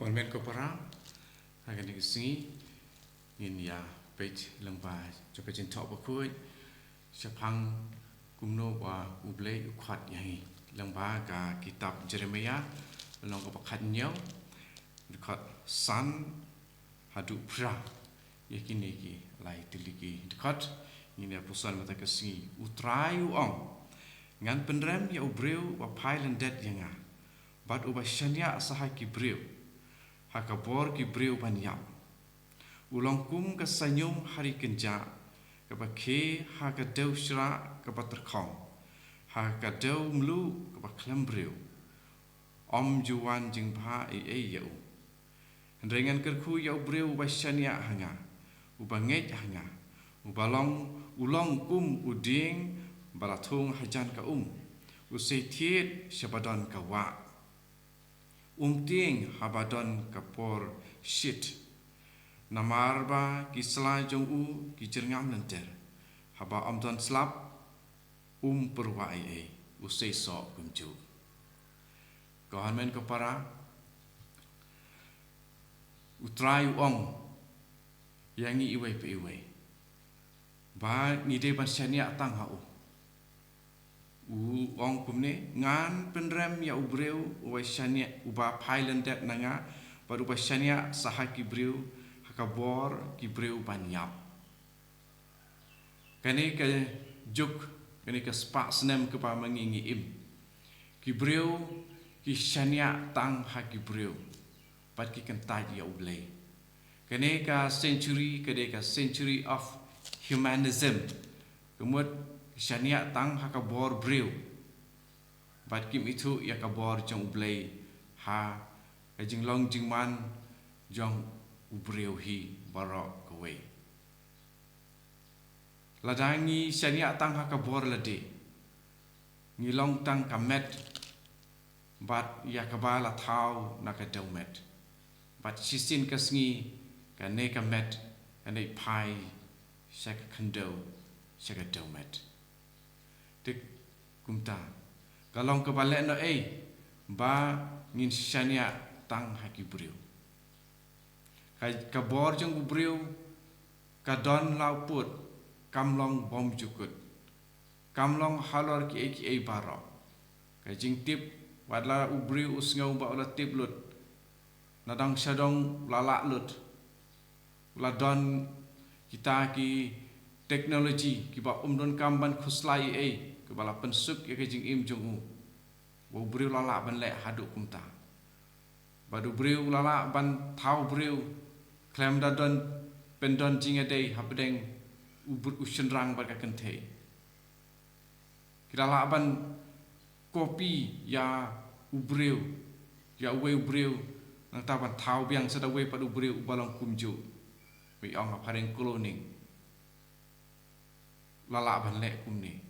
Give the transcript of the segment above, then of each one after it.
Kolmen ko para akan dikisi in ya page lengba coba cinta bakui sepang kumno wa ublei ukhat yang lengba ka kitab Jeremia long ko pakhatnya dekat san hadu pra yakini ki lai tiliki dekat ini pusan mata kesi utrai uang ngan penrem ya ubreu wa pailen det yanga bat ubashanya sahai ki breu hakabor ki breu banyak ulang kum ke senyum hari kenja kebakhe hakadau syra kebaterkong hakadau mlu kebaklem breu om juan jing bha yau dengan kerku yau breu ubashanya hanga ubanget hanga ubalong ulang kum uding balatung hajan ka usetiet syabadon ka wa ting habadon kapor shit namarba ki selajong ki jerngam lenter haba amdon slap perwai usai sok kumju government ko para utrai ong yangi iwai pe iwai ba ni de ban syania tang ha ong kumne ngan penrem ya ubreu uwashania uba pailen det nanga baru uwashania sahaki breu hakabor ki breu banyap kane ke juk kane ke spak senem ke pa mengingi im ki breu ki shania tang haki breu pat ki kentaj ya ublei kane ka century of humanism kemud syania tang hakabor breu bat kim itu ya kabor jong ublei ha kajing long jingman jong ubreu hi barok kowe ladangi syania tang hakabor lade ngilong tang kamet bat ya kabala thau nakadaumet bat sisin kasngi kane kamet kane pai sak kando sakadaumet tik kumta kalong kebalik no ba ngin syania tang haki breu kai kabor jeng breu kadon lauput kamlong bom jukut kamlong halor ki eki baro kai jing tip wadla ubreu usngau ba ola tip lut nadang syadong lalak lut ladon kita ki teknologi ki ba umdon kamban khuslai kebala pensuk ya kejing im jongu wo breu lala ban le haduk kumta badu breu lala ban thau breu klem dadon pendon jinga dei habdeng ubur ushenrang ba ka kenthe kidala ban kopi ya ubreu ya we ubreu nang ta ban thau biang sada we padu breu balong kumju wi ong apareng cloning lala ban le kumni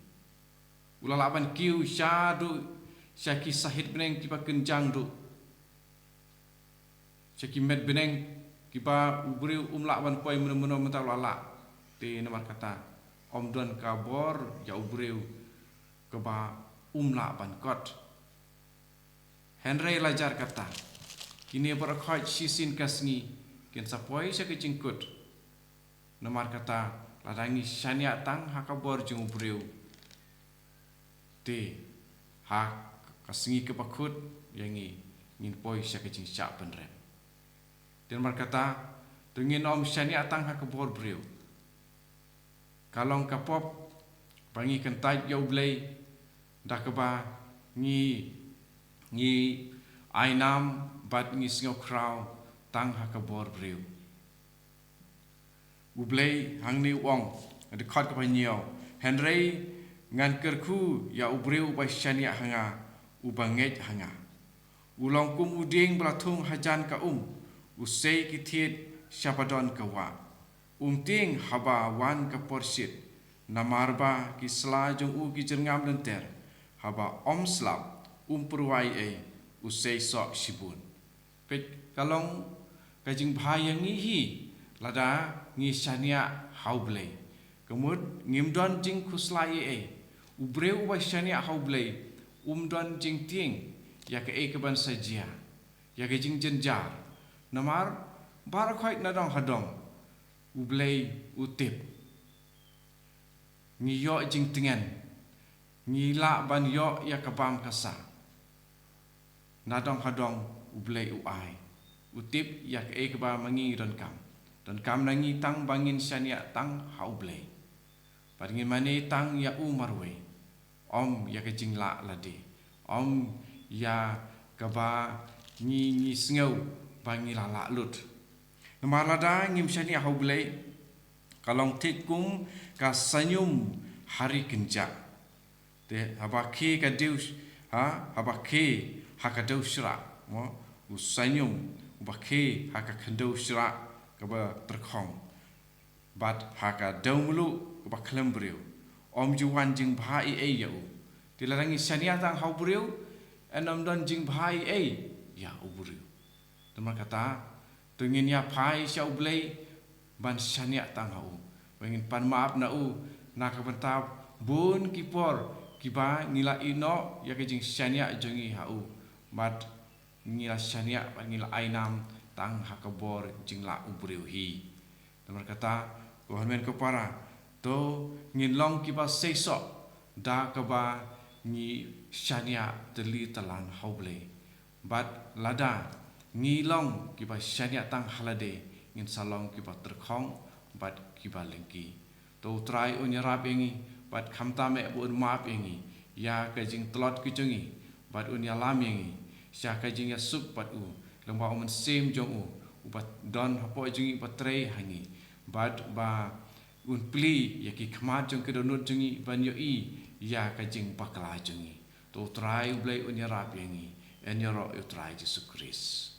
ulala ban kiu syadu syaki sahid beneng kipa kenjang du syaki med beneng kipa ubreu umla ban poi meno menta lala te nama kata omdon kabor ya ubreu keba umla ban kot Henry lajar kata kini berakhaj sisin kasngi ken sapoi syaki cingkut nama kata ladangi syania tang hakabor jeng ubreu te ha kasingi kepakut yangi ngin poi sya kecing syak penrem dan berkata dengan om syania tang hakabor breu kalong kapop pangi kentaj ya ublei dakaba ngi ainam bat ngi singau krau tang hakabor breu ublei hangni wong dekat ke panyo Henry ngan kerku ya ubreu ba syania hanga ubanget hanga ulong kum uding belatung hajan ka usai kitiet syabadon ka wa ting haba wan ka porsit namarba ki selajong ki jerngam lenter haba slap perwai usai sok sibun pet kalong kajing bhayang hi lada ngi syania haublei kemud ngimdon jing khuslai ubreu wa syania haublei umdon jing ting ya ke keban sajia ya ke jing jenjar namar bar khoi na dong hadong ublei utip ngi yo jing tingen ngi la ban yo ya kabam kasa na dong hadong ublei uai utip ya ke ba mangi don kam nangi tang bangin syania tang haublei paringin mane tang ya umarwe om ya ke jing la ladi om ya kaba ni sngau bangi la la lut namalada ngim syania haublei kalong tikum ka senyum hari kenja te habaki ka deus habaki hakadau syra mo usanyum ubaki hakakandau syra ka ba terkhong bat hakadau mulu ba klembriu om juwan jing bhai e yau tilarangi syania tang haubriu enam don jing bhai e ya ubriu teman kata tengin ya phai syau blei ban syania tang hau bangin pan maaf na u na ka bentap bun kipor kiba ngila ino ya ke jing syania jongi hau bat ngila syania ban ngila ainam tang hakabor jing la ubriu hi teman kata Tuhan ko para to ngin long kiba seiso da kaba ngi syania teli talan hauble bat lada ngilong kiba syania tang halade ngin salong kiba terkhong bat kiba lengki to try unyarap engi bat khamta me bu maap engi ya ka jing tlot ki jongi bat unyalam engi sya ka jing ya sup bat u lengba omen sem jong u bat don hapo jingi patre hangi bat ba un pli ya ki khmat jong ke donut jongi ban yo i ya ka jing pakla jongi to try ublai unyarap engi en yoro you try Jesus Christ